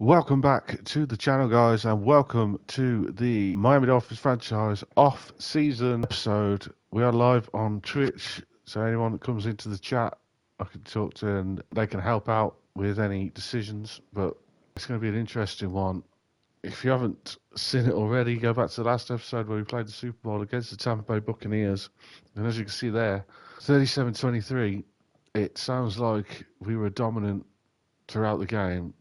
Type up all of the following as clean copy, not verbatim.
Welcome back to the channel, guys, and welcome to the Miami Dolphins franchise off-season episode. We are live on Twitch, so anyone that comes into the chat, I can talk to and they can help out with any decisions, but it's going to be an interesting one. If you haven't seen it already, go back to the last episode where we played the Super Bowl against the Tampa Bay Buccaneers, and as you can see there, 37-23, it sounds like we were dominant throughout the game.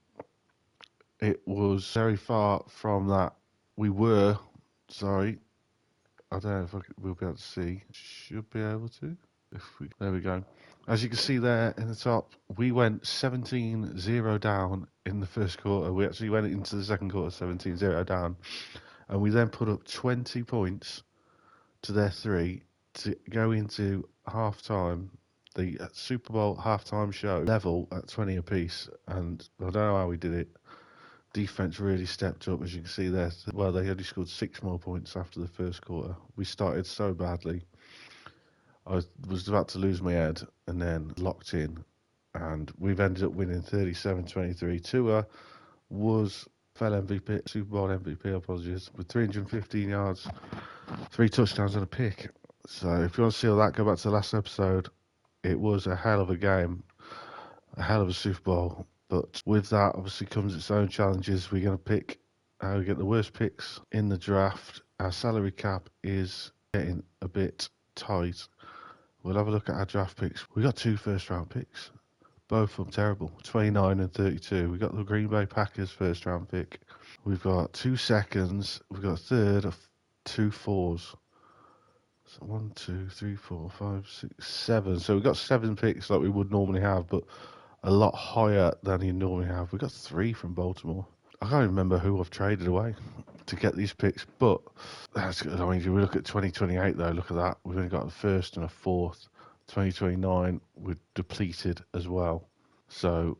It was very far from that. We were, sorry, I don't know if we'll be able to see. Should be able to. There we go. As you can see there in the top, we went 17-0 down in the first quarter. We actually went into the second quarter 17-0 down. And we then put up 20 points to their 3 to go into halftime. The Super Bowl halftime show level at 20 apiece. And I don't know how we did it. Defense really stepped up, as you can see there. Well, they only scored 6 more points after the first quarter. We started so badly. I was about to lose my head and then locked in. And we've ended up winning 37-23. Tua fell MVP, Super Bowl MVP, apologies, with 315 yards, 3 touchdowns and a pick. So if you want to see all that, go back to the last episode. It was a hell of a game, a hell of a Super Bowl. But with that, obviously, comes its own challenges. We're going to pick how we get the worst picks in the draft. Our salary cap is getting a bit tight. We'll have a look at our draft picks. We got 2 first-round picks. Both of them terrible, 29 and 32. We got the Green Bay Packers first-round pick. We've got 2 seconds. We've got a third of 2 fours. So 1, 2, 3, 4, 5, 6, 7. So we've got 7 picks like we would normally have, but a lot higher than you normally have. We got 3 from Baltimore. I can't even remember who I've traded away to get these picks, but that's good. I mean, if we look at 2028, though, look at that. We've only got a first and a fourth. 2029, we're depleted as well. So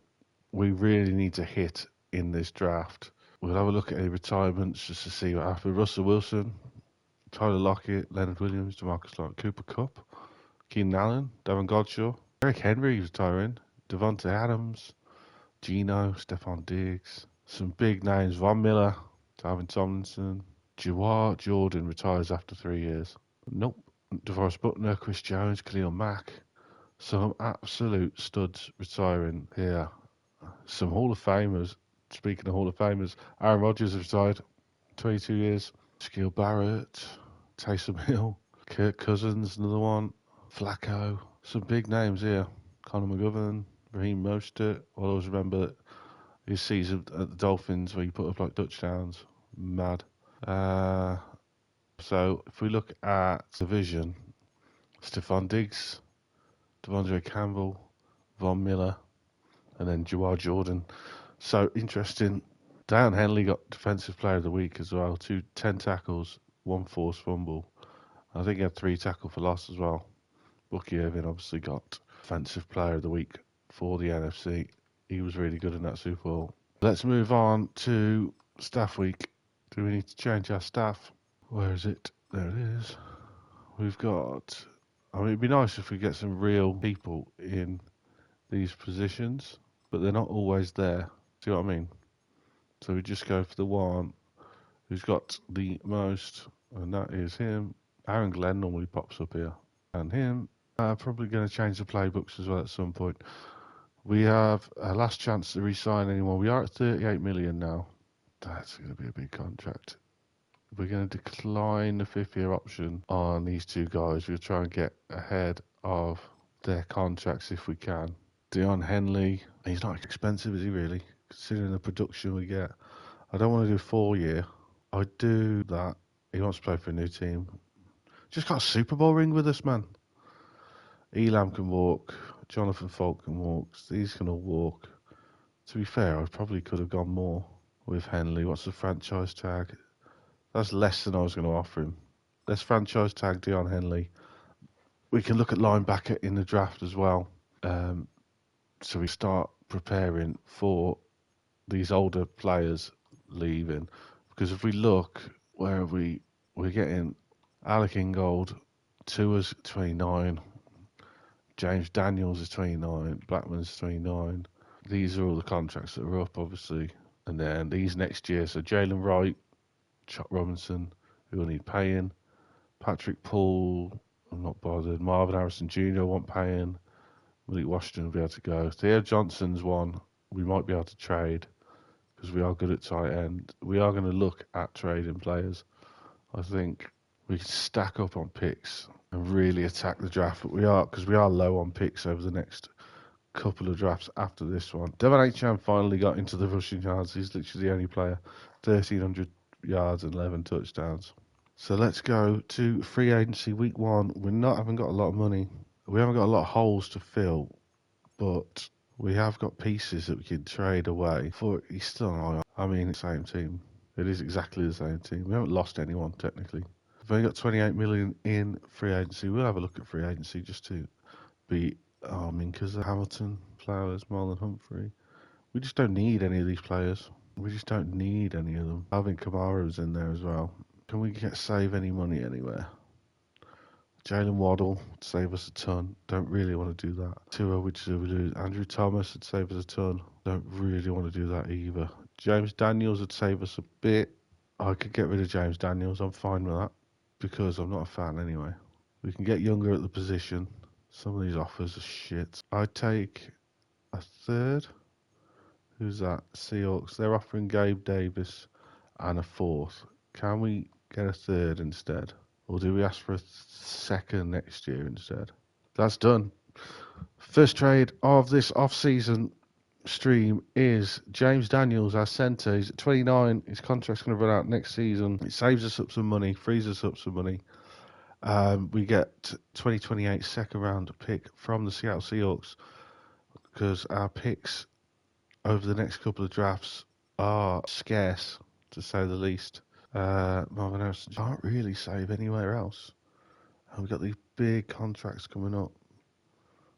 we really need to hit in this draft. We'll have a look at any retirements just to see what happened. Russell Wilson, Tyler Lockett, Leonard Williams, DeMarcus Lawrence, Cooper Kupp, Keenan Allen, Devin Godshaw, Eric Henry retiring, Devontae Adams, Gino, Stephon Diggs, some big names, Von Miller, Dalvin Tomlinson, Jawar Jordan retires after 3 years. Nope. DeForest Buckner, Chris Jones, Khalil Mack. Some absolute studs retiring here. Some Hall of Famers. Speaking of Hall of Famers, Aaron Rodgers retired, 22 years. Shaquille Barrett, Taysom Hill, Kirk Cousins, another one. Flacco. Some big names here. Conor McGovern, Raheem Mostert. I'll always remember his season at the Dolphins where he put up like touchdowns. Mad. So if we look at division, Stephon Diggs, Devondre Campbell, Von Miller, and then Jawar Jordan. So interesting. Deion Henley got Defensive Player of the Week as well. 10 tackles, 1 forced fumble. I think he had 3 tackle for loss as well. Bucky Irvin obviously got Defensive Player of the Week for the NFC. He was really good in that Super Bowl. Let's move on to staff week. Do we need to change our staff? Where is it? There it is. We've got... I mean, it'd be nice if we get some real people in these positions, but they're not always there. See what I mean? So we just go for the one who's got the most, and that is him. Aaron Glenn normally pops up here. And him. Probably going to change the playbooks as well at some point. We have a last chance to re-sign anyone. We are at 38 million now. That's going to be a big contract. We're going to decline the 5th-year option on these 2 guys. We'll try and get ahead of their contracts if we can. Deion Henley, he's not expensive, is he really? Considering the production we get. I don't want to do 4-year. I do that. He wants to play for a new team. Just got a Super Bowl ring with us, man. Elam can walk. Jonathan Falk can walk. These can all walk. To be fair, I probably could have gone more with Henley. What's the franchise tag? That's less than I was going to offer him. Let's franchise tag Deion Henley. We can look at linebacker in the draft as well. So we start preparing for these older players leaving. Because if we look, where are we? We're getting Alec Ingold, Tua's 29, James Daniels is 29, Blackman's 29. These are all the contracts that are up, obviously. And then these next year, so Jalen Wright, Chuck Robinson, who will need paying. Patrick Paul, I'm not bothered. Marvin Harrison Jr., I want paying. Malik Washington will be able to go. Theo Johnson's one we might be able to trade because we are good at tight end. We are going to look at trading players. I think we can stack up on picks and really attack the draft, but we are low on picks over the next couple of drafts after this one. Devon Achane finally got into the rushing yards. He's literally the only player, 1,300 yards and 11 touchdowns. So let's go to free agency week 1. Haven't got a lot of money. We haven't got a lot of holes to fill, but we have got pieces that we can trade away for. He's still an IR. I mean, it's the same team. It is exactly the same team. We haven't lost anyone technically. We've only got 28 million in free agency. We'll have a look at free agency just to be. Because Hamilton, Flowers, Marlon Humphrey. We just don't need any of these players. We just don't need any of them. Alvin Kamara's in there as well. Can we save any money anywhere? Jalen Waddle would save us a ton. Don't really want to do that. Tua, which we do. Andrew Thomas would save us a ton. Don't really want to do that either. James Daniels would save us a bit. I could get rid of James Daniels. I'm fine with that because I'm not a fan anyway. We can get younger at the position. Some of these offers are shit. I'd take a third. Who's that? Seahawks. They're offering Gabe Davis and a fourth. Can we get a third instead? Or do we ask for a second next year instead? That's done. First trade of this off-season stream is James Daniels, our centre. He's at 29. His contract's going to run out next season. It saves us up some money, frees us up some money. We get 2028 second round pick from the Seattle Seahawks because our picks over the next couple of drafts are scarce, to say the least. Marvin Harrison can't really save anywhere else. And we've got these big contracts coming up.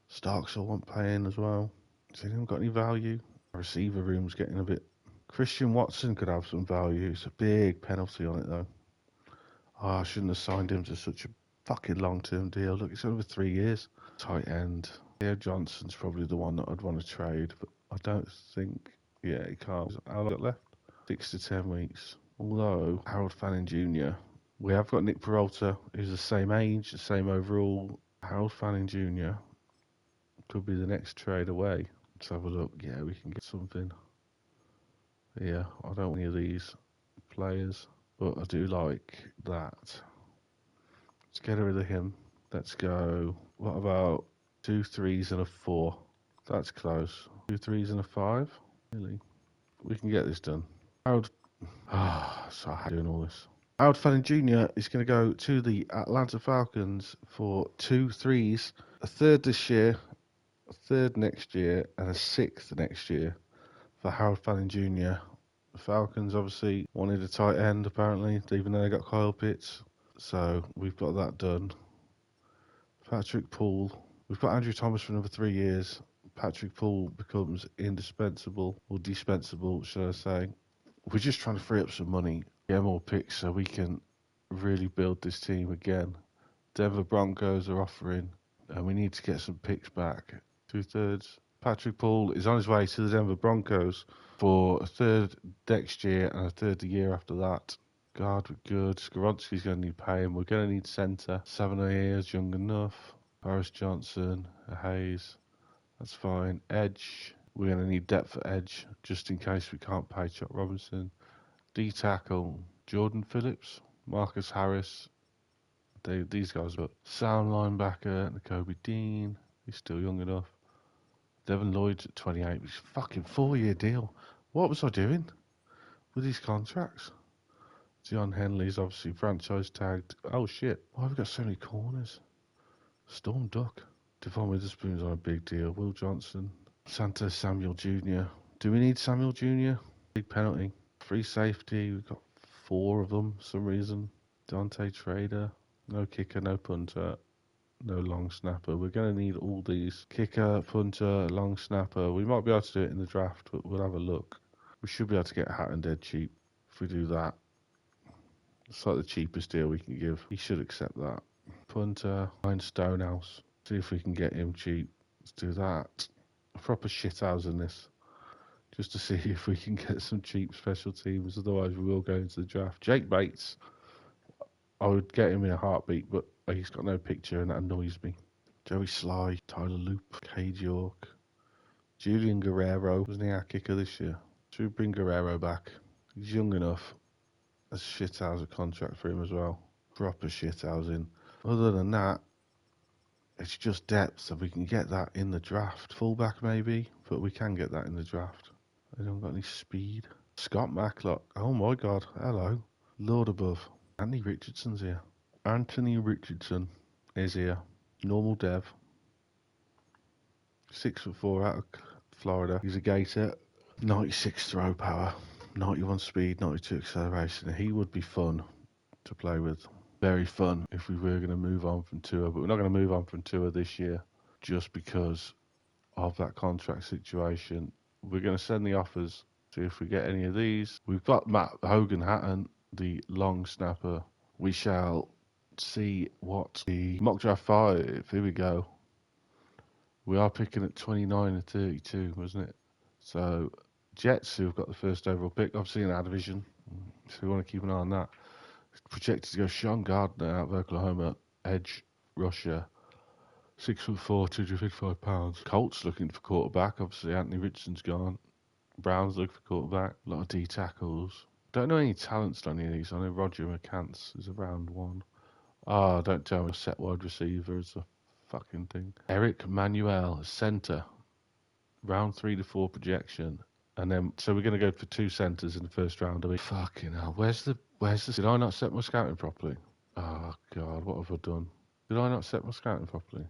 Starks will want paying as well. Has anyone got any value? Our receiver room's getting a bit. Christian Watson could have some value. It's a big penalty on it though. Oh, I shouldn't have signed him to such a fucking long-term deal. Look, it's over 3 years. Tight end. Theo Johnson's probably the one that I'd want to trade, but I don't think. Yeah, he can't. How long got left? 6 to 10 weeks. Although Harold Fanning Jr. We have got Nick Peralta, who's the same age, the same overall. Harold Fanning Jr. could be the next trade away. Let's have a look. Yeah, we can get something. Yeah, I don't want any of these players, but I do like that. Let's get rid of him. Let's go. What about 2 3s and a 4? That's close. 2 3s and a 5? Really? We can get this done. Harold. So I'm doing all this. Harold Fanning Jr. is going to go to the Atlanta Falcons for 2 3s, a third this year, a third next year, and a 6th next year for Harold Fanning Jr. The Falcons obviously wanted a tight end, apparently, even though they got Kyle Pitts. So we've got that done. Patrick Paul. We've got Andrew Thomas for another 3 years. Patrick Paul becomes indispensable, or dispensable, should I say. We're just trying to free up some money, get more picks so we can really build this team again. Denver Broncos are offering, and we need to get some picks back. 2/3. Patrick Paul is on his way to the Denver Broncos for a third next year and a third the year after that. God, we're good. Skoronski's going to need paying. We're going to need centre. 7 years, young enough. Boris Johnson, Hayes. That's fine. Edge. We're going to need depth at edge, just in case we can't pay Chuck Robinson. D-tackle, Jordan Phillips, Marcus Harris. These guys are sound linebacker, Nakobe Dean. He's still young enough. Devin Lloyd's at 28, which is a fucking 4-year deal. What was I doing with these contracts? John Henley's obviously franchise tagged. Oh shit, why have we got so many corners? Storm Duck. Devon Witherspoon's on a big deal. Will Johnson. Santos Samuel Jr. Do we need Samuel Jr.? Big penalty. Free safety. We've got 4 of them for some reason. Dante Trader. No kicker, no punter, no long snapper. We're going to need all these. Kicker, punter, long snapper. We might be able to do it in the draft, but we'll have a look. We should be able to get Hatton dead cheap if we do that. It's like the cheapest deal we can give. He should accept that. Punter, Ryan Stonehouse. See if we can get him cheap. Let's do that. A proper shithouse in this. just to see if we can get some cheap special teams. Otherwise, we will go into the draft. Jake Bates, I would get him in a heartbeat, but he's got no picture and that annoys me. Joey Sly, Tyler Loop, Cade York, Julian Guerrero. Wasn't he our kicker this year? Should we bring Guerrero back? He's young enough. That's a shithouse contract for him as well. Proper shithousing. Other than that, it's just depth, so we can get that in the draft. Fullback maybe, but we can get that in the draft. I don't got any speed. Scott Matlock. Oh my God. Hello. Lord above. Anthony Richardson's here. Anthony Richardson is here. Normal dev. 6'4" out of Florida. He's a gator. 96 throw power. 91 speed, 92 acceleration. He would be fun to play with. Very fun if we were going to move on from Tua, but we're not going to move on from Tua this year just because of that contract situation. We're going to send the offers, see if we get any of these. We've got Matt Hogan-Hatton, the long snapper. We shall see what the mock draft 5, here we go. We are picking at 29 and 32, wasn't it? So Jets, who've got the first overall pick, obviously in our division, so we want to keep an eye on that. Projected to go Sean Gardner out of Oklahoma, edge rusher, 6'4", 255 pounds. Colts looking for quarterback. Obviously Anthony Richardson's gone. Browns looking for quarterback. A lot of D tackles. Don't know any talents on any of these. I know Roger McCants is a round one. Ah, don't tell me set wide receiver is a fucking thing. Eric Manuel, centre, round 3 to 4 projection. And then, so we're going to go for 2 centres in the first round. Fucking hell, where's the, did I not set my scouting properly? Oh God, what have I done? Did I not set my scouting properly?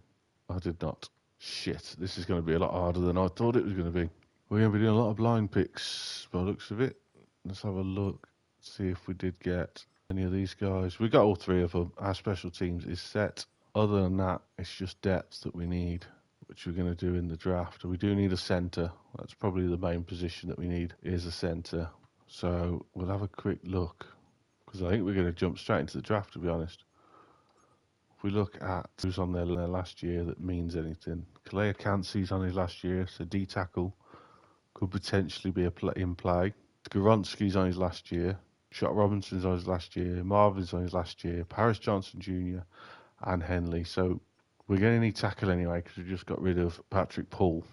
I did not. Shit, this is going to be a lot harder than I thought it was going to be. We're going to be doing a lot of blind picks by the looks of it. Let's have a look, see if we did get any of these guys. We got all 3 of them. Our special teams is set. Other than that, it's just depth that we need, which we're going to do in the draft. We do need a centre. That's probably the main position that we need, is a centre. So we'll have a quick look, because I think we're going to jump straight into the draft, to be honest. If we look at who's on their last year that means anything. Kalea Cansey's on his last year, so D-tackle could potentially be in play. Skoronski's on his last year. Shot Robinson's on his last year. Marvin's on his last year. Paris Johnson Jr. and Henley. So we're going to need tackle anyway, because we just got rid of Patrick Paul.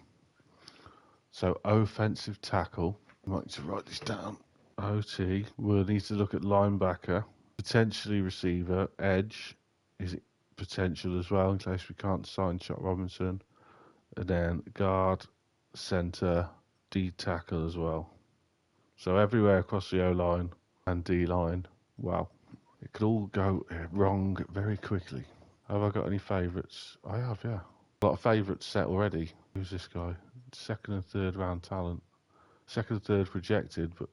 So offensive tackle. I might need to write this down. OT. We'll need to look at linebacker. Potentially receiver. Edge. Is it potential as well, in case we can't sign Shot Robinson. And then guard, centre, D tackle as well. So everywhere across the O-line and D-line. Wow. It could all go wrong very quickly. Have I got any favourites? I have, yeah. A lot of favourites set already. Who's this guy? 2nd and 3rd round talent. 2nd and 3rd projected, but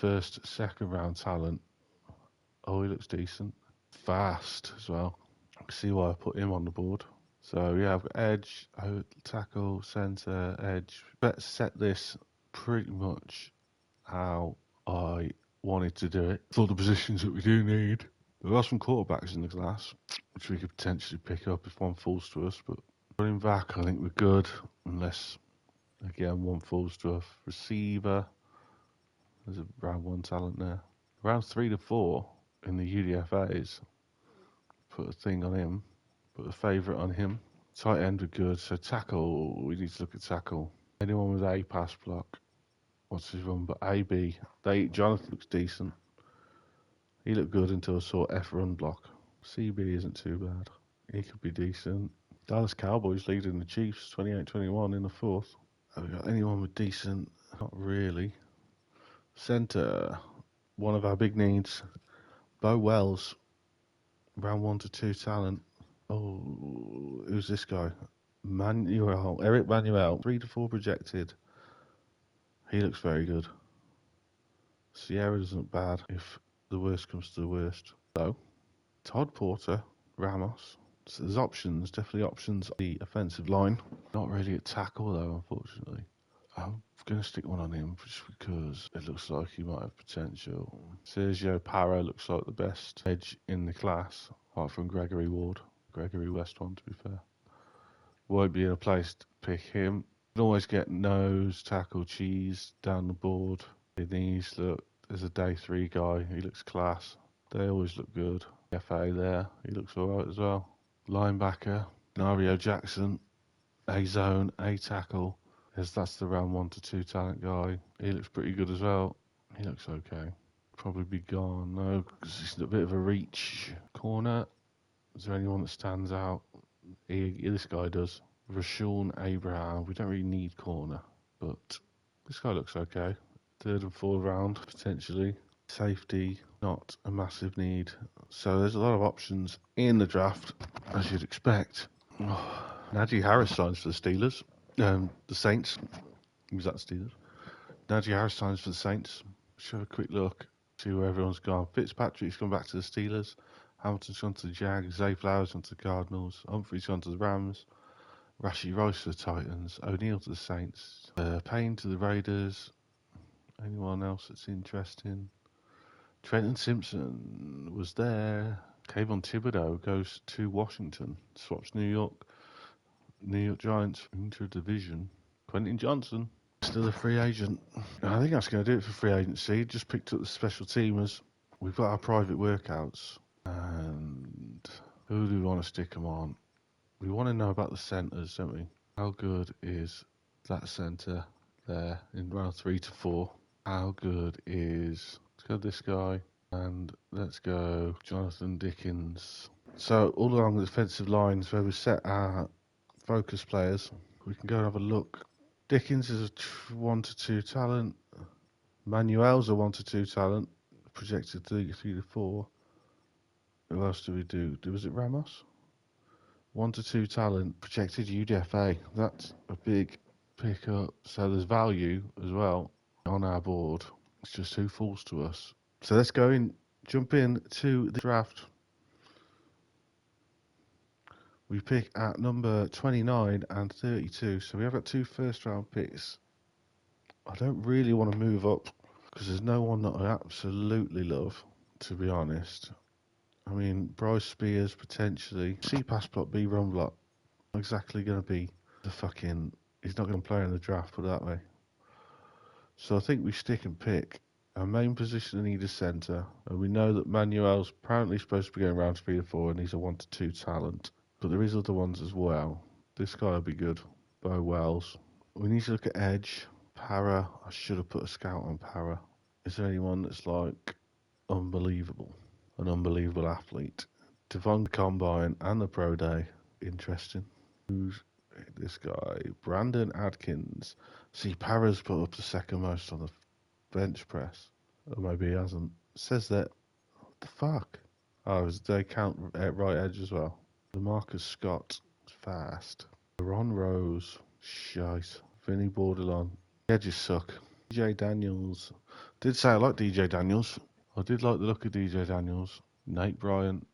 1st, 2nd round talent. Oh, he looks decent. Fast as well. I can see why I put him on the board. So yeah, I've got edge, tackle, centre, edge. Let's set this pretty much how I wanted to do it for the positions that we do need. There are some quarterbacks in the class, which we could potentially pick up if one falls to us, but running back, I think we're good, unless, again, one falls to us. Receiver, there's a round 1 talent there. Round 3 to 4 in the UDFAs, put a thing on him, put a favourite on him. Tight end, we're good, so tackle, we need to look at tackle. Anyone with A pass block, what's his run, but AB, Jonathan looks decent. He looked good until I saw F run block. CB isn't too bad. He could be decent. Dallas Cowboys leading the Chiefs 28-21 in the 4th. Have we got anyone with decent? Not really. Centre, one of our big needs. Bo Wells, round 1 to 2 talent. Oh, who's this guy? Eric Manuel, 3 to 4 projected. He looks very good. Sierra doesn't look bad if the worst comes to the worst. So, Todd Porter, Ramos. So there's options, definitely options on the offensive line. Not really a tackle though, unfortunately. I'm going to stick one on him just because it looks like he might have potential. Sergio Parra looks like the best edge in the class, apart from Gregory Ward. Gregory West one, to be fair. Won't be in a place to pick him. can always get nose, tackle, cheese down the board. Knees, look, there's a day 3 guy. He looks class. They always look good. FA there, he looks alright as well. Linebacker, Nario Jackson, A zone, A tackle. That's the round 1 to 2 talent guy. He looks pretty good as well. He looks okay. Probably be gone. No, because he's a bit of a reach. Corner. Is there anyone that stands out? This guy does. Rashawn Abraham. We don't really need corner, but this guy looks okay. 3rd and 4th round, potentially. Safety, not a massive need. So there's a lot of options in the draft, as you'd expect. Najee Harris signs for the Steelers. The Saints. Was that the Steelers? Najee Harris signs for the Saints. Let's have a quick look. See where everyone's gone. Fitzpatrick's gone back to the Steelers. Hamilton's gone to the Jags. Zay Flowers gone to the Cardinals. Humphrey's gone to the Rams. Rashee Rice to the Titans. O'Neal to the Saints. Payne to the Raiders. Anyone else that's interesting? Trenton Simpson was there. Kayvon Thibodeau goes to Washington. Swaps New York Giants into a division. Quentin Johnson, still a free agent. I think that's going to do it for free agency. Just picked up the special teamers. We've got our private workouts. And who do we want to stick them on? We want to know about the centres, don't we? How good is that centre there in round 3 to 4? How good is... Let's go this guy. And let's go Jonathan Dickens. So all along the defensive lines where we set our focus players, we can go and have a look. Dickens is a 1 to 2 talent. Manuel's a 1 to 2 talent. Projected 3 to 4. Who else do we do? Was it Ramos? 1 to 2 talent. Projected UDFA. That's a big pickup. So there's value as well on our board. It's just who falls to us. So let's jump in to the draft. We pick at number 29 and 32. So we have got 2 first-round picks. I don't really want to move up because there's no one that I absolutely love, to be honest. I mean, Bryce Spears potentially. C pass block, B run block. Not exactly going to be the fucking... He's not going to play in the draft, put it that way. So I think we stick and pick. Our main position in either centre, and we know that Manuel's apparently supposed to be going around 3 to 4, and he's a 1 to 2 talent. But there is other ones as well. This guy will be good. Bo Wells. We need to look at edge. Para. I should have put a scout on Para. Is there anyone that's like unbelievable? An unbelievable athlete. Devon Combine and the Pro Day. Interesting. Who's this guy? Brandon Adkins. See, Para's put up the second most on the bench press. Or maybe he hasn't. It says that. What the fuck? Oh, they count at right edge as well. DeMarcus Scott is fast. Ron Rose. Shite. Vinny Bordelon. The edges suck. DJ Daniels. Did say I like DJ Daniels. I did like the look of DJ Daniels. Nate Bryant.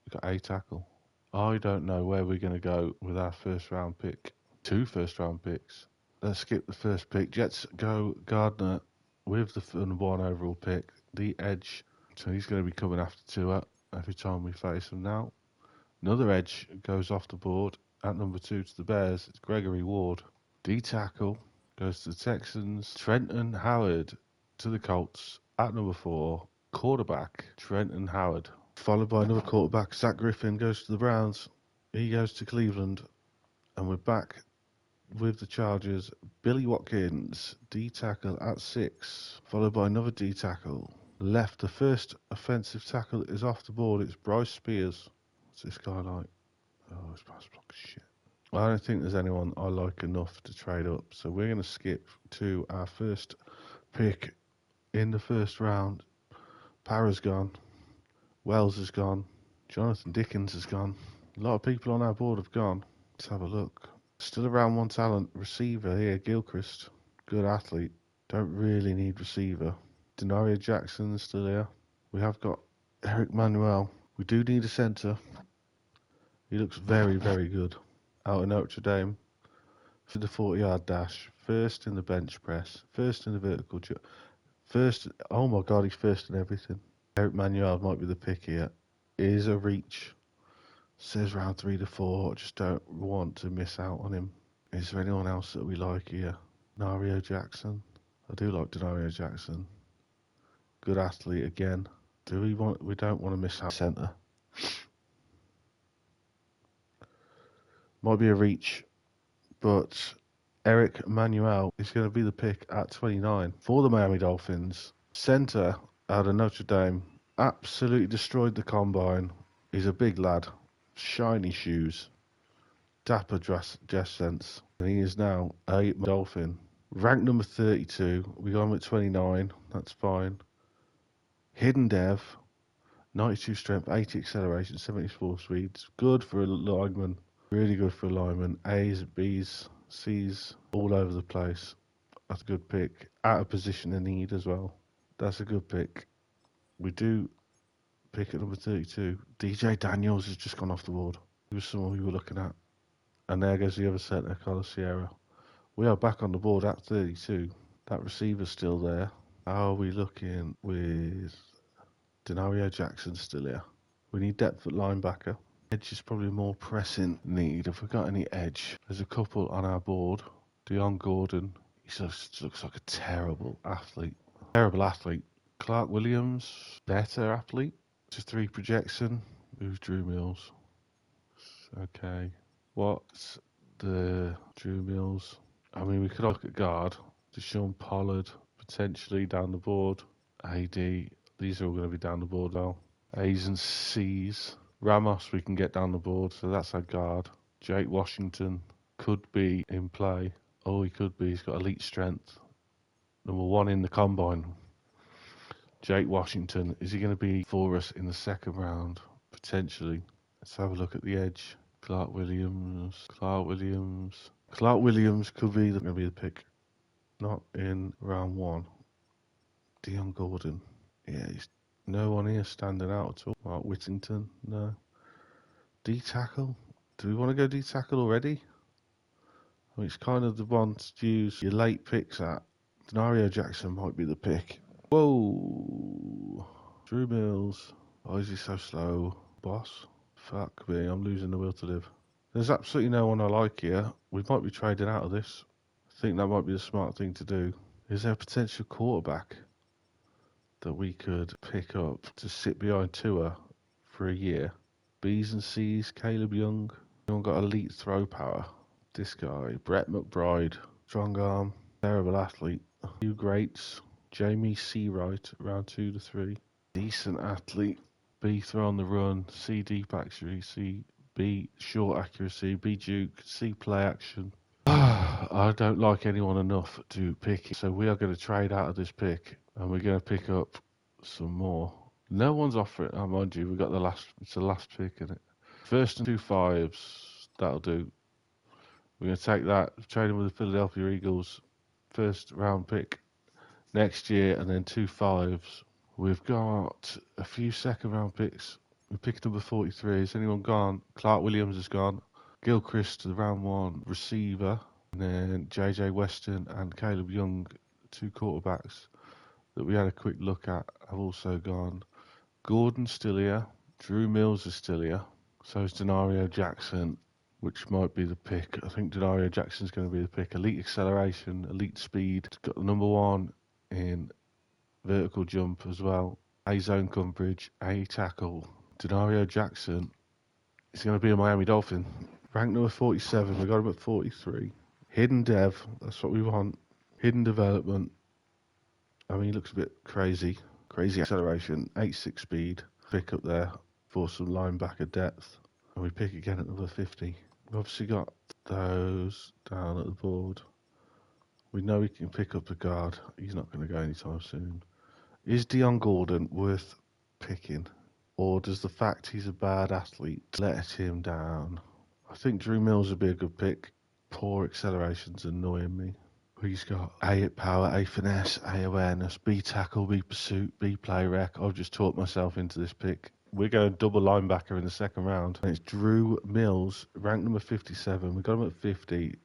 We've got a tackle. I don't know where we're going to go with our first round pick. 2 first round picks. Let's skip the first pick. Jets go Gardner with the number 1 overall pick. The edge. So he's going to be coming after Tua every time we face him now. Another edge goes off the board at number 2 to the Bears. It's Gregory Ward. D tackle goes to the Texans. Trenton Howard to the Colts at number 4. Quarterback Trenton Howard. Followed by another quarterback. Zach Griffin goes to the Browns. He goes to Cleveland. And we're back with the Chargers. Billy Watkins, D tackle at 6. Followed by another D tackle. Left, the first offensive tackle that is off the board. It's Bryce Spears. What's this guy like? Oh, his pass block shit. I don't think there's anyone I like enough to trade up. So we're going to skip to our first pick in the first round. Para's gone. Wells is gone. Jonathan Dickens is gone. A lot of people on our board have gone. Let's have a look. Still around 1 talent. Receiver here, Gilchrist. Good athlete. Don't really need receiver. Denario Jackson is still here. We have got Eric Manuel. We do need a centre. He looks very, very good. Out of Notre Dame. For the 40-yard dash. First in the bench press. First in the vertical jump. First, oh my God, he's first in everything. Eric Manuel might be the pick here. It is a reach. Says round 3 to 4. I just don't want to miss out on him. Is there anyone else that we like here? Denario Jackson. I do like Denario Jackson. Good athlete again. We don't want to miss our centre. Might be a reach, but Eric Manuel is going to be the pick at 29 for the Miami Dolphins. Centre out of Notre Dame. Absolutely destroyed the combine. He's a big lad. Shiny shoes. Dapper dress sense. And he is now a Dolphin. Ranked number 32. We got him at 29. That's fine. Hidden Dev. 92 strength, 80 acceleration, 74 speeds. Good for a lineman. Really good for a lineman. A's, B's, C's, all over the place. That's a good pick. Out of position in need as well. That's a good pick. We do pick at number 32. DJ Daniels has just gone off the board. He was someone we were looking at. And there goes the other centre, Carlos Sierra. We are back on the board at 32. That receiver's still there. How are we looking with Denario Jackson still here? We need depth at linebacker. Edge is probably more pressing need. If we've got any edge, there's a couple on our board. Dion Gordon. He just looks like a terrible athlete. Terrible athlete. Clark Williams, better athlete. Just 3 projection. Who's Drew Mills? Okay. What's the Drew Mills? I mean, we could look at guard. Deshaun Pollard, potentially down the board. AD. These are all going to be down the board now. A's and C's. Ramos we can get down the board, so that's our guard. Jake Washington could be in play. Oh, he could be. He's got elite strength. Number 1 in the combine. Jake Washington. Is he going to be for us in the second round? Potentially. Let's have a look at the edge. Clark Williams. Clark Williams could be going to be the pick. Not in round 1. Dion Gordon. Yeah, he's no one here standing out at all. Mark Whittington, no. D-tackle? Do we want to go D-tackle already? I mean, it's kind of the one to use your late picks at. Denario Jackson might be the pick. Whoa! Drew Mills. Why is he so slow? Boss? Fuck me, I'm losing the will to live. There's absolutely no one I like here. We might be trading out of this. I think that might be the smart thing to do. Is there a potential quarterback that we could pick up to sit behind Tua for a year? B's and C's, Caleb Young. Anyone got elite throw power? This guy, Brett McBride, strong arm, terrible athlete. Hugh Greats, Jamie Seawright, round 2 to 3. Decent athlete. B throw on the run, C deep accuracy, B short accuracy, B juke, C play action. I don't like anyone enough to pick it, so we are going to trade out of this pick and we're going to pick up some more. No one's offering. Oh, mind you, we got it's the last pick, isn't it? First and 2 5s. That'll do. We're going to take that, trading with the Philadelphia Eagles. First round pick next year, and then 2 5s. We've got a few second round picks. We picked number 43. Has anyone gone? Clark Williams has gone. Gilchrist, the round 1 receiver. And then JJ Weston and Caleb Young, 2 quarterbacks that we had a quick look at, have also gone. Gordon's still here. Drew Mills is still here. So is Denario Jackson, which might be the pick. I think Denario Jackson's going to be the pick. Elite acceleration, elite speed. He's got the number 1 in vertical jump as well. A zone coverage, A tackle. Denario Jackson is going to be a Miami Dolphin. Ranked number 47. We got him at 43. Hidden dev. That's what we want. Hidden development. I mean, he looks a bit crazy. Crazy acceleration. 8.6 speed. Pick up there for some linebacker depth. And we pick again at number 50. We've obviously got those down at the board. We know we can pick up a guard. He's not going to go anytime soon. Is Dion Gordon worth picking? Or does the fact he's a bad athlete let him down? I think Drew Mills would be a good pick. Poor acceleration's annoying me. He's got A at power, A finesse, A awareness, B tackle, B pursuit, B play rec. I've just taught myself into this pick. We're going double linebacker in the second round. And it's Drew Mills, ranked number 57. We got him at 50.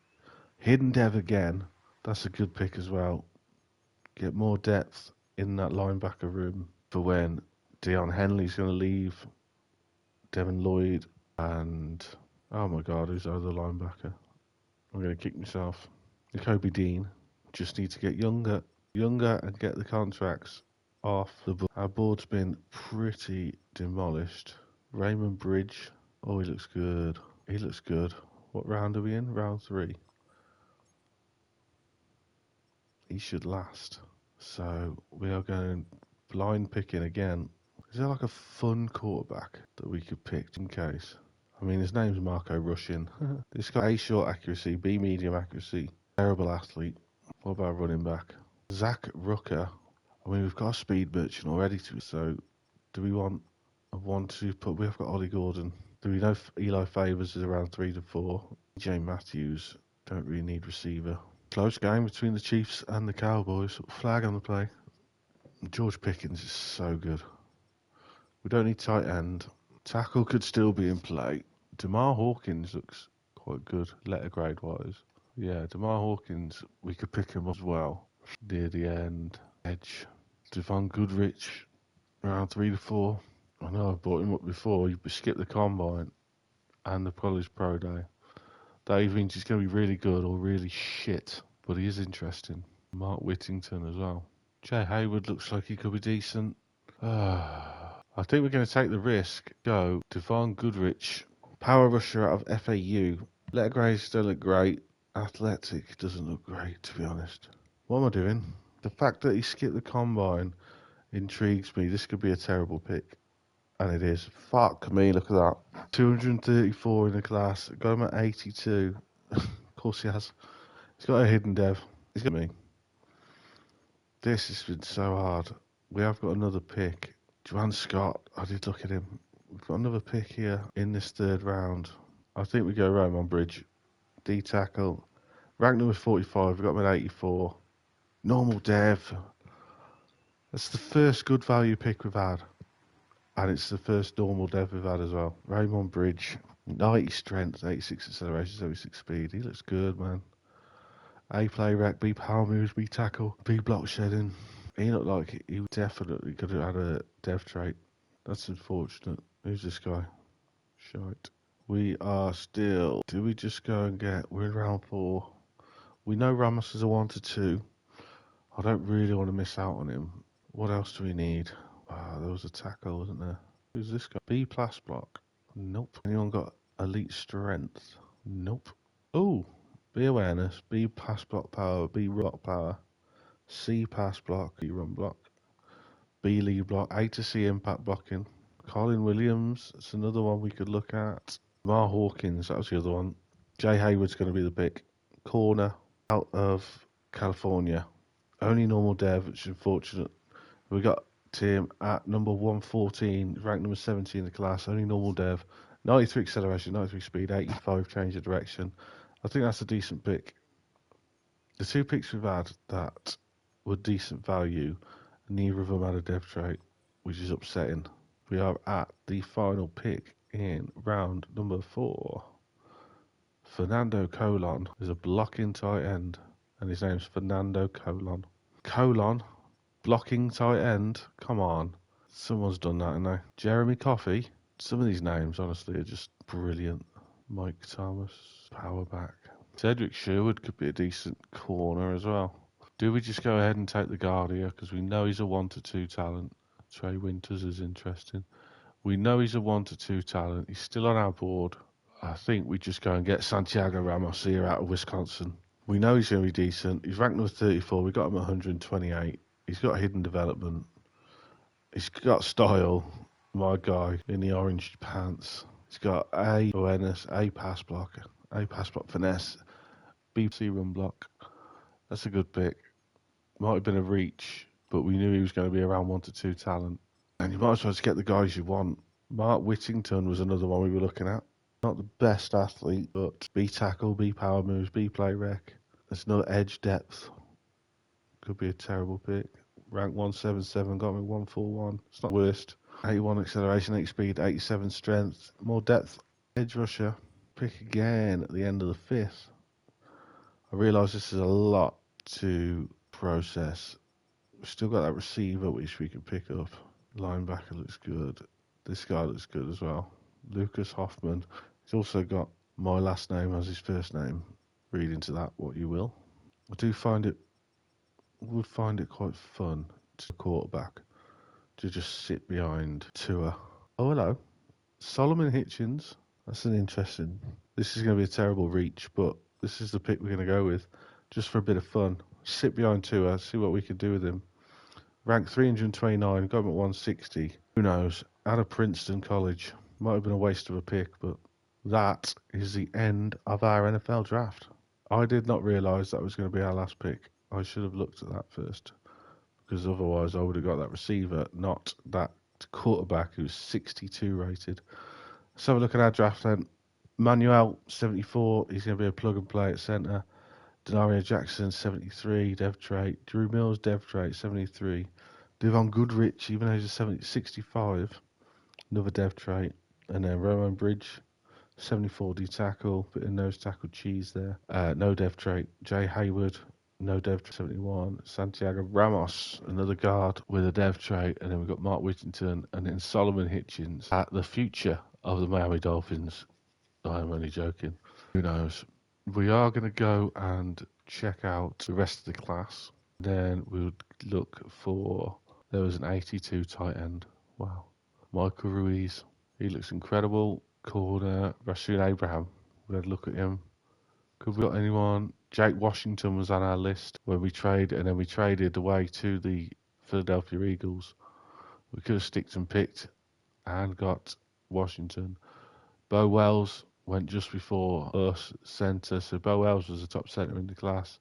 Hidden dev again. That's a good pick as well. Get more depth in that linebacker room for when Deion Henley's going to leave. Devin Lloyd and, oh my God, who's the other linebacker? I'm going to kick myself. Kobe Dean. Just need to get younger and get the contracts off the board. Our board's been pretty demolished. Raymond Bridge. Oh, he looks good. He looks good. What round are we in? Round 3. He should last. So we are going blind picking again. Is there like a fun quarterback that we could pick in case? I mean, his name's Marco Rushin. This got A short accuracy, B medium accuracy. Terrible athlete. What about running back? Zach Rucker. I mean, we've got a speed merchant already, so do we want a 1-2 put? We have got Ollie Gordon. Do we know Eli Favors is around 3 to 4? Jay Matthews. Don't really need receiver. Close game between the Chiefs and the Cowboys. Flag on the play. George Pickens is so good. We don't need tight end. Tackle could still be in play. DeMar Hawkins looks quite good, letter grade wise. Yeah, DeMar Hawkins, we could pick him up as well. Near the end. Edge. Devon Goodrich, around 3 to 4. I know I've brought him up before. You skip the combine and the college pro day. That either means he's going to be really good or really shit, but he is interesting. Mark Whittington as well. Jay Hayward looks like he could be decent. I think we're going to take the risk. Go Devon Goodrich, power rusher out of FAU. Letter grade still look great. Athletic doesn't look great, to be honest. What am I doing? The fact that he skipped the combine intrigues me. This could be a terrible pick. And it is. Fuck me, look at that. 234 in the class. Got him at 82. Of course he has. He's got a hidden dev. He's got me. This has been so hard. We have got another pick. Juwan Scott. I did look at him. We've got another pick here in this 3rd round. I think we go Raymond Bridge. D tackle. Rank number 45. We got him at 84. Normal dev. That's the first good value pick we've had. And it's the first normal dev we've had as well. Raymond Bridge. 90 strength, 86 acceleration, 76 speed. He looks good, man. A play rec, B power moves, B tackle, B block shedding. He looked like he definitely could have had a dev trait. That's unfortunate. Who's this guy? Shite. We are still... Do we just go and get... We're in round 4. We know Ramos is a 1 to 2. I don't really want to miss out on him. What else do we need? There was a tackle, wasn't there? Who's this guy? B plus block. Nope. Anyone got elite strength? Nope. Oh, B awareness, B pass block power, B block power, C pass block, B run block, B lead block, A to C impact blocking. Colin Williams, that's another one we could look at. Mar Hawkins, that was the other one. Jay Hayward's going to be the pick. Corner out of California. Only normal dev, which is unfortunate. We got Tim at number 114, ranked number 17 in the class, only normal dev. 93 acceleration, 93 speed, 85 change of direction. I think that's a decent pick. The 2 picks we've had that were decent value, neither of them had a dev trait, which is upsetting. We are at the final pick in round number 4. Fernando Colon is a blocking tight end, and his name's Fernando Colon. Colon, blocking tight end? Come on. Someone's done that, haven't they? Jeremy Coffey. Some of these names, honestly, are just brilliant. Mike Thomas, power back. Cedric Sherwood could be a decent corner as well. Do we just go ahead and take the guard here? Because we know he's a 1 to 2 talent. Trey Winters is interesting. We know he's a 1 to 2 talent. He's still on our board. I think we just go and get Santiago Ramos here out of Wisconsin. We know he's going to be decent. He's ranked number 34. We got him at 128. He's got hidden development. He's got style. My guy in the orange pants. He's got A awareness, A pass block finesse, B C run block. That's a good pick. Might have been a reach, but we knew he was going to be around 1 to 2 talent. And you might as well just get the guys you want. Mark Whittington was another one we were looking at. Not the best athlete, but B tackle, B power moves, B play rec. There's no edge depth. Could be a terrible pick. Rank 177, got me 141. It's not worst. 81 acceleration, 8 speed, 87 strength. More depth. Edge rusher. Pick again at the end of the 5th. I realise this is a lot to process. We've still got that receiver which we can pick up. Linebacker looks good. This guy looks good as well. Lucas Hoffman. He's also got my last name as his first name. Read into that what you will. I would find it quite fun to quarterback to just sit behind Tua. Oh, hello. Solomon Hitchens. That's an interesting. This is going to be a terrible reach, but this is the pick we're going to go with just for a bit of fun. Sit behind Tua, see what we can do with him. Ranked 329, got him at 160. Who knows? Out of Princeton College. Might have been a waste of a pick, but that is the end of our NFL draft. I did not realise that was going to be our last pick. I should have looked at that first, because otherwise I would have got that receiver, not that quarterback who's 62 rated. Let's have a look at our draft then. Manuel, 74. He's going to be a plug and play at centre. Denario Jackson, 73. Dev trait. Drew Mills, dev trait, 73. Devon Goodrich, even though he's a 65. Another dev trait. And then Roman Bridge, 74 D tackle. Bit of nose tackle cheese there. No dev trait. Jay Hayward, no dev trait, 71. Santiago Ramos, another guard with a dev trait. And then we've got Mark Whittington and then Solomon Hitchens. At the future of the Miami Dolphins. I'm only joking. Who knows? We are going to go and check out the rest of the class. Then we would look for. There was an 82 tight end. Wow. Michael Ruiz. He looks incredible. Corner. Rasoon Abraham. We had a look at him. Could we got anyone? Jake Washington was on our list when we traded, and then we traded away to the Philadelphia Eagles. We could have sticked and picked and got Washington. Bo Wells went just before us, centre. So Bo Wells was the top centre in the class,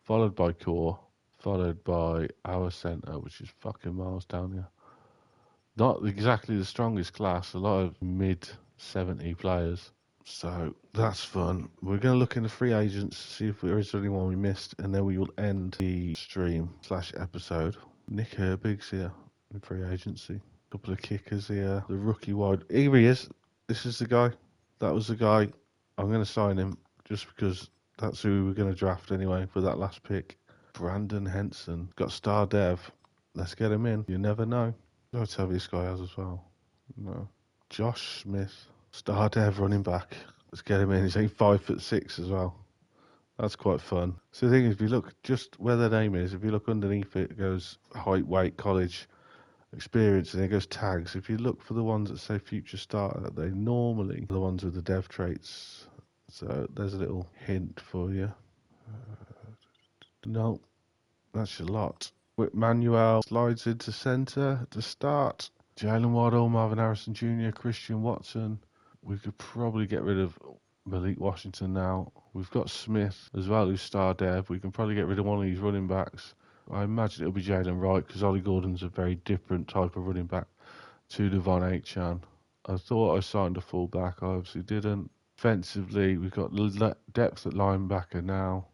followed by Core, followed by our centre, which is fucking miles down here. Not exactly the strongest class, a lot of mid-70 players. So that's fun. We're going to look in the free agents, see if there is anyone we missed, and then we will end the stream/episode. Nick Herbig's here in free agency. A couple of kickers here. The rookie wide. Here he is. This is the guy. That was the guy. I'm going to sign him just because that's who we were going to draft anyway for that last pick. Brandon Henson. Got star dev. Let's get him in. You never know. I'll tell you this guy has as well. No. Josh Smith. Star dev running back. Let's get him in. He's 5'6" as well. That's quite fun. So the thing is, if you look just where their name is, if you look underneath it, it goes height, weight, college, experience, and it goes tags. If you look for the ones that say future starter, they normally are the ones with the dev traits. So there's a little hint for you. No, that's a lot. Manuel slides into centre to start. Jalen Waddle, Marvin Harrison Jr., Christian Watson. We could probably get rid of Malik Washington now. We've got Smith as well, who's star dev. We can probably get rid of one of these running backs. I imagine it'll be Jalen Wright because Ollie Gordon's a very different type of running back to Devon Achane. I thought I signed a fullback. I obviously didn't. Offensively, we've got depth at linebacker now.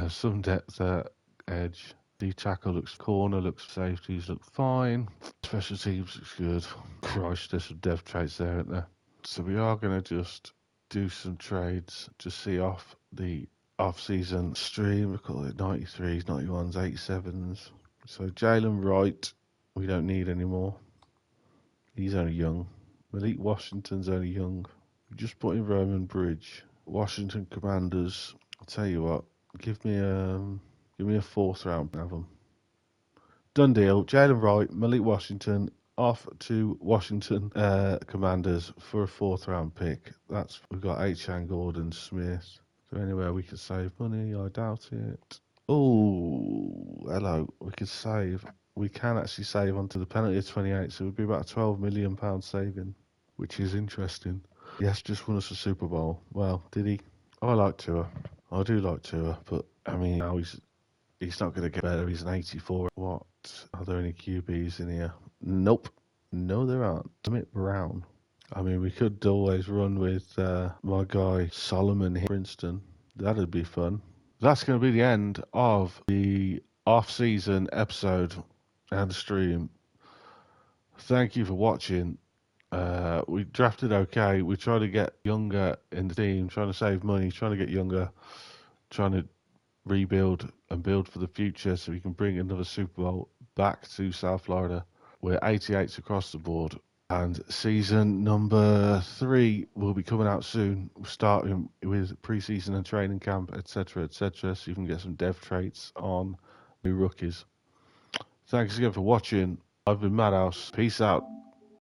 Some depth at edge. D tackle looks corner, looks safeties look fine. Special teams looks good. Christ, there's some dev traits there, aren't there? So we are going to just do some trades to see off the off-season stream. We call it 93s, 91s, 87s. So Jalen Wright, we don't need anymore. He's only young. Malik Washington's only young. We just put in Roman Bridge. Washington Commanders. I'll tell you what. Give me a fourth round. Have them. Done deal. Jalen Wright, Malik Washington. Off to Washington Commanders for a fourth round pick. We've got Achane, Gordon, Smith. Is there anywhere we could save money? I doubt it. Oh, hello. We could save. We can actually save onto the penalty of 28, so it would be about a £12 million saving, which is interesting. Yes, just won us a Super Bowl. Well, did he? I like Tua. I do like Tua, but I mean, now he's not going to get better. He's an 84. What? Are there any QBs in here? Nope. No, there aren't. Emmett Brown. I mean, we could always run with my guy Solomon here, Princeton. That'd be fun. That's going to be the end of the off-season episode and stream. Thank you for watching. We drafted okay. We try to get younger in the team, trying to save money, trying to get younger, trying to rebuild and build for the future so we can bring another Super Bowl back to South Florida. We're 88s across the board. And season number 3 will be coming out soon, starting with preseason and training camp, etc., etc. So you can get some dev traits on new rookies. Thanks again for watching. I've been Madhouse. Peace out.